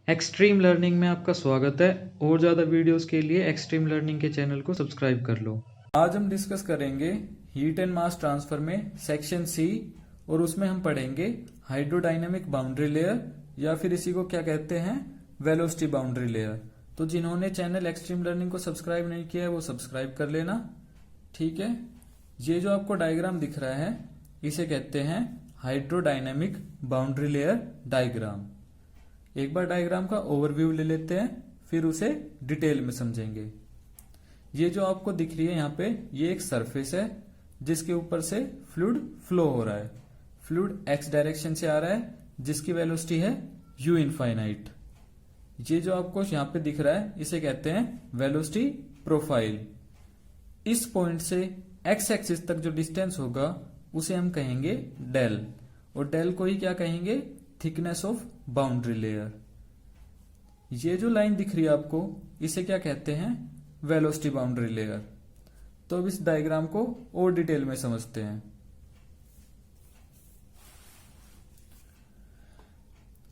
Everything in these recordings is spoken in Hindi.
एक्सट्रीम लर्निंग में आपका स्वागत है। और ज़्यादा वीडियोस के लिए एक्सट्रीम लर्निंग के चैनल को सब्सक्राइब कर लो। आज हम डिस्कस करेंगे हीट एंड मास ट्रांसफर में सेक्शन सी, और उसमें हम पढ़ेंगे हाइड्रोडायनेमिक बाउंड्री लेयर, या फिर इसी को क्या कहते हैं, वेलोसिटी बाउंड्री लेयर। तो जिन्होंने चैनल एक्सट्रीम लर्निंग को सब्सक्राइब नहीं किया है वो सब्सक्राइब कर लेना, ठीक है। ये जो आपको डायग्राम दिख रहा है इसे कहते हैं हाइड्रोडायनेमिक बाउंड्री लेयर डायग्राम। एक बार डायग्राम का ओवरव्यू ले लेते हैं, फिर उसे डिटेल में समझेंगे। ये जो आपको दिख रही है यहाँ पे, ये एक सरफेस है जिसके ऊपर से फ्लूइड फ्लो हो रहा है। फ्लूइड एक्स डायरेक्शन से आ रहा है जिसकी वेलोसिटी है u इनफाइनाइट। ये जो आपको यहाँ पे दिख रहा है इसे कहते हैं वेलोसिटी प्रोफाइल। इस पॉइंट से एक्स एक्सिस तक जो डिस्टेंस होगा उसे हम कहेंगे डेल, और डेल को ही क्या कहेंगे, थिकनेस ऑफ बाउंड्री लेयर। ये जो लाइन दिख रही है आपको इसे क्या कहते हैं, वेलोसिटी बाउंड्री लेयर। तो अब इस डायग्राम को और डिटेल में समझते हैं।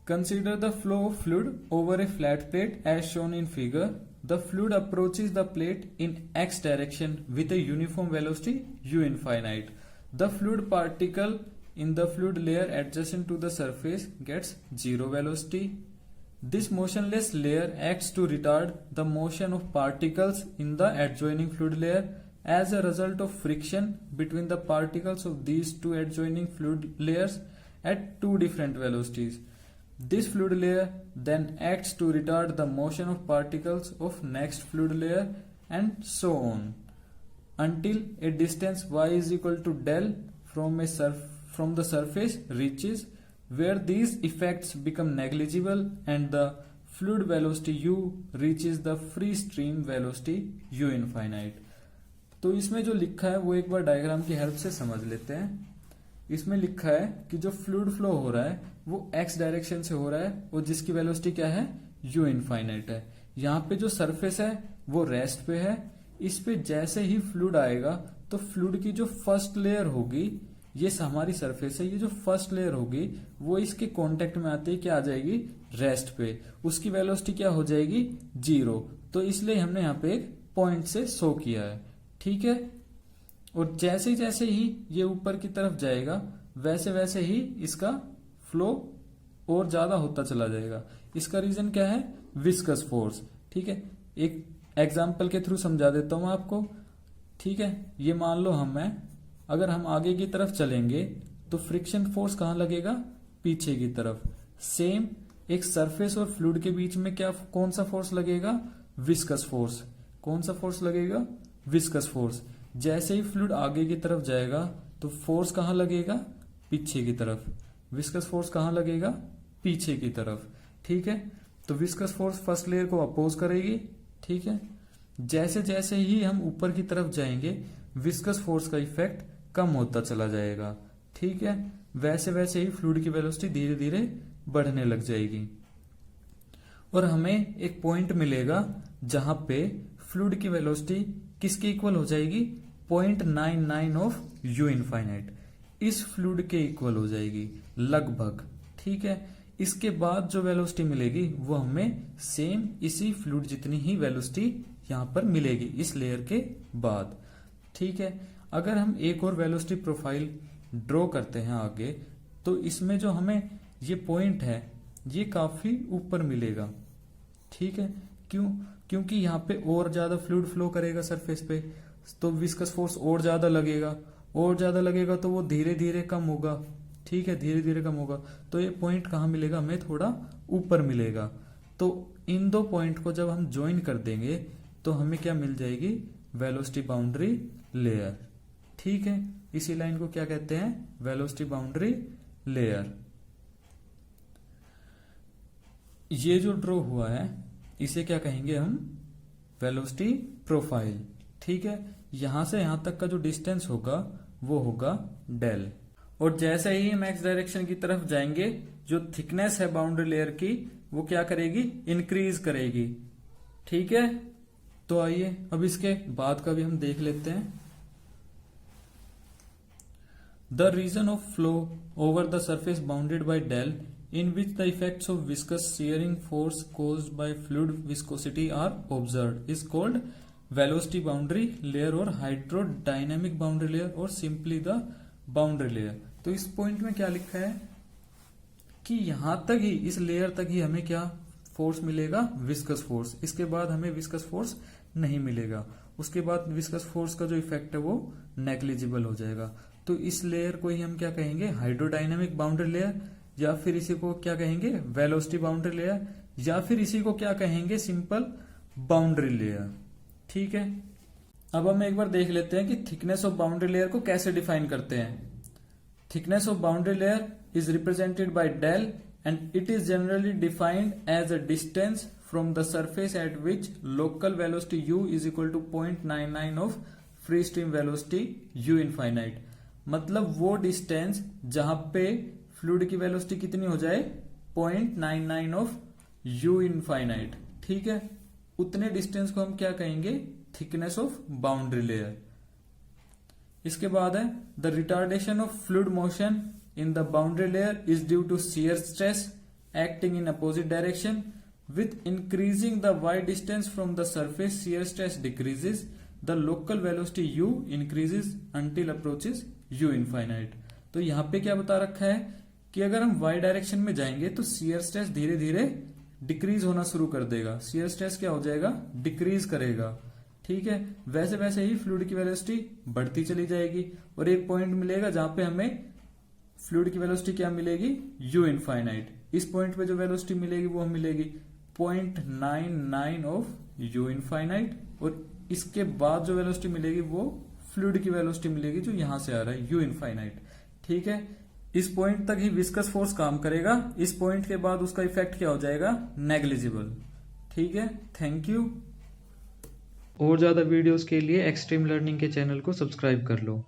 Consider the flow of fluid over a flat plate as shown in figure. The fluid approaches the plate in x direction with a uniform velocity u infinite. The fluid particle in the fluid layer adjacent to the surface gets zero velocity. This motionless layer acts to retard the motion of particles in the adjoining fluid layer as a result of friction between the particles of these two adjoining fluid layers at two different velocities. This fluid layer then acts to retard the motion of particles of next fluid layer and so on until a distance y is equal to del from the surface reaches where these effects become negligible and the fluid velocity u reaches the free stream velocity u infinite. तो इसमें जो लिखा है वो एक बार डायग्राम की हेल्प से समझ लेते हैं। इसमें लिखा है कि जो फ्लूइड फ्लो हो रहा है वो x डायरेक्शन से हो रहा है और जिसकी वेलोसिटी क्या है, u इनफाइनाइट है। यहाँ पे जो सरफेस है वो रेस्ट पे है। इस पे जैसे ही फ्लूइड आएगा तो फ्लूइड की जो फर्स्ट लेयर होगी, ये हमारी सरफेस है, ये जो फर्स्ट लेयर होगी वो इसके कांटेक्ट में आते ही क्या आ जाएगी, रेस्ट पे। उसकी वेलोसिटी क्या हो जाएगी, 0। तो इसलिए हमने यहाँ पे एक पॉइंट से शो किया है, ठीक है। और जैसे जैसे ही ये ऊपर की तरफ जाएगा वैसे वैसे ही इसका फ्लो और ज्यादा होता चला जाएगा। इसका रीजन क्या है, विस्कस फोर्स, ठीक है। एक एग्जाम्पल के थ्रू समझा देता हूं आपको, ठीक है। ये मान लो अगर हम आगे की तरफ चलेंगे तो फ्रिक्शन फोर्स कहां लगेगा, पीछे की तरफ। सेम एक सरफेस और फ्लूइड के बीच में कौन सा फोर्स लगेगा, विस्कस फोर्स। कौन सा फोर्स लगेगा, विस्कस फोर्स। जैसे ही फ्लूइड आगे की तरफ जाएगा तो फोर्स कहां लगेगा, पीछे की तरफ। विस्कस फोर्स कहां लगेगा, पीछे की तरफ, ठीक है। तो विस्कस फोर्स फर्स्ट लेयर को अपोज करेगी, ठीक है। जैसे जैसे ही हम ऊपर की तरफ जाएंगे विस्कस फोर्स का इफेक्ट कम होता चला जाएगा, ठीक है। वैसे वैसे ही फ्लूइड की वेलोसिटी धीरे धीरे बढ़ने लग जाएगी और हमें एक पॉइंट मिलेगा जहां पे फ्लूइड की वेलोसिटी किसके इक्वल हो जाएगी, 0.99 ऑफ u इनफाइनाइट। इस फ्लूइड के इक्वल हो जाएगी लगभग, ठीक है। इसके बाद जो वेलोसिटी मिलेगी वो हमें सेम इसी फ्लूइड जितनी ही वेलोसिटी यहां पर मिलेगी इस लेयर के बाद, ठीक है। अगर हम एक और वेलोसिटी प्रोफाइल ड्रॉ करते हैं आगे, तो इसमें जो हमें ये पॉइंट है ये काफी ऊपर मिलेगा, ठीक है। क्योंकि यहाँ पे और ज्यादा फ्लूइड फ्लो करेगा सरफेस पे, तो विस्कस फोर्स और ज्यादा लगेगा तो वो धीरे धीरे कम होगा, ठीक है, धीरे धीरे कम होगा। तो ये पॉइंट कहाँ मिलेगा, हमें थोड़ा ऊपर मिलेगा। तो इन दो पॉइंट को जब हम ज्वाइन कर देंगे तो हमें क्या मिल जाएगी, वेलोसिटी बाउंड्री लेयर, ठीक है। इसी लाइन को क्या कहते हैं, वेलोसिटी बाउंड्री लेयर। ये जो ड्रॉ हुआ है इसे क्या कहेंगे हम, वेलोसिटी प्रोफाइल, ठीक है। यहां से यहां तक का जो डिस्टेंस होगा वो होगा डेल। और जैसे ही हम एक्स डायरेक्शन की तरफ जाएंगे जो थिकनेस है बाउंड्री लेयर की वो क्या करेगी, इंक्रीज करेगी, ठीक है। तो आइए अब इसके बाद का भी हम देख लेते हैं। The region of flow over the surface bounded by del in which the effects of viscous shearing force caused by fluid viscosity are observed is called velocity boundary layer or hydrodynamic boundary layer or simply the boundary layer। तो इस पॉइंट में क्या लिखा है कि यहां तक ही, इस लेयर तक ही हमें क्या फोर्स मिलेगा, विस्कस फोर्स। इसके बाद हमें विस्कस फोर्स नहीं मिलेगा, उसके बाद विस्कस फोर्स का जो इफेक्ट है वो नेग्लिजिबल हो जाएगा। तो इस लेयर को ही हम क्या कहेंगे, हाइड्रोडायनामिक बाउंड्री लेयर, या फिर इसी को क्या कहेंगे, वेलोसिटी बाउंड्री लेयर, या फिर इसी को क्या कहेंगे, सिंपल बाउंड्री लेयर। ठीक है, अब हम एक बार देख लेते हैं कि थिकनेस ऑफ बाउंड्री लेयर को कैसे डिफाइन करते हैं। Thickness of boundary layer is represented by del and it is generally defined as a distance from the surface at which local velocity u is equal to 0.99 of free stream velocity u infinite। मतलब वो डिस्टेंस जहां पे फ्लूइड की वेलोसिटी कितनी हो जाए, 0.99 ऑफ u infinite। ठीक है, उतने डिस्टेंस को हम क्या कहेंगे, थिकनेस ऑफ बाउंड्री लेयर। इसके बाद है the retardation of fluid motion in the boundary layer is due to shear stress acting in opposite direction. With increasing the y distance from the surface, shear stress decreases, the local velocity u increases until approaches u infinite। तो यहाँ पे क्या बता रखा है कि अगर हम y डायरेक्शन में जाएंगे तो shear stress धीरे धीरे डिक्रीज होना शुरू कर देगा। shear stress क्या हो जाएगा, डिक्रीज करेगा। ठीक है, वैसे वैसे ही फ्लूइड की वेलोसिटी बढ़ती चली जाएगी और एक पॉइंट मिलेगा जहां पे हमें फ्लूइड की वेलोसिटी क्या मिलेगी, u इनफाइनाइट। इस पॉइंट पे जो वेलोसिटी मिलेगी वो हम मिलेगी 0.99 ऑफ u इनफाइनाइट, और इसके बाद जो वेलोसिटी मिलेगी वो फ्लूइड की वेलोसिटी मिलेगी जो यहां से आ रहा है u इनफाइनाइट। ठीक है, इस पॉइंट तक ही विस्कस फोर्स काम करेगा, इस पॉइंट के बाद उसका इफेक्ट क्या हो जाएगा, नेग्लिजिबल। ठीक है, थैंक यू। और ज़्यादा वीडियोस के लिए एक्सट्रीम लर्निंग के चैनल को सब्सक्राइब कर लो।